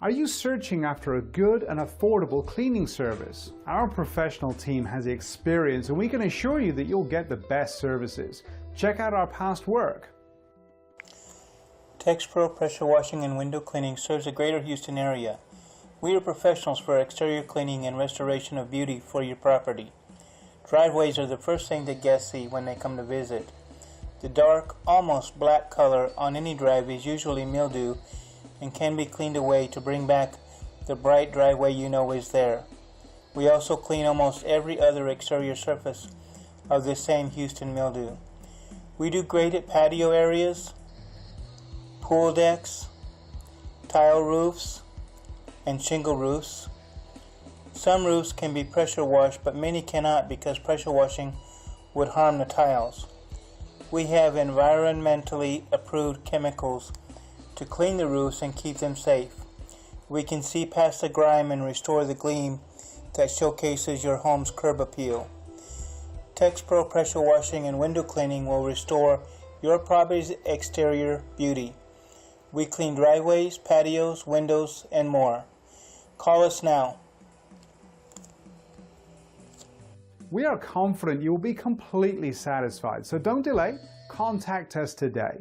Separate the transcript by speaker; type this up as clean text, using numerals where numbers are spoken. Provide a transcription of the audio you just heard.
Speaker 1: Are you searching after a good and affordable cleaning service? Our professional team has the experience and we can assure you that you'll get the best services. Check out our past work.
Speaker 2: TexPro pressure washing and window cleaning serves the greater Houston area. We are professionals for exterior cleaning and restoration of beauty for your property. Driveways are the first thing that guests see when they come to visit. The dark, almost black color on any drive is usually mildew and can be cleaned away to bring back the bright driveway you know is there. We also clean almost every other exterior surface of this same Houston mildew. We do great at patio areas, pool decks, tile roofs, and shingle roofs. Some roofs can be pressure washed, but many cannot because pressure washing would harm the tiles. We have environmentally approved chemicals to clean the roofs and keep them safe. We can see past the grime and restore the gleam that showcases your home's curb appeal. TexPro pressure washing and window cleaning will restore your property's exterior beauty. We clean driveways, patios, windows, and more. Call us now.
Speaker 1: We are confident you will be completely satisfied, so don't delay. Contact us today.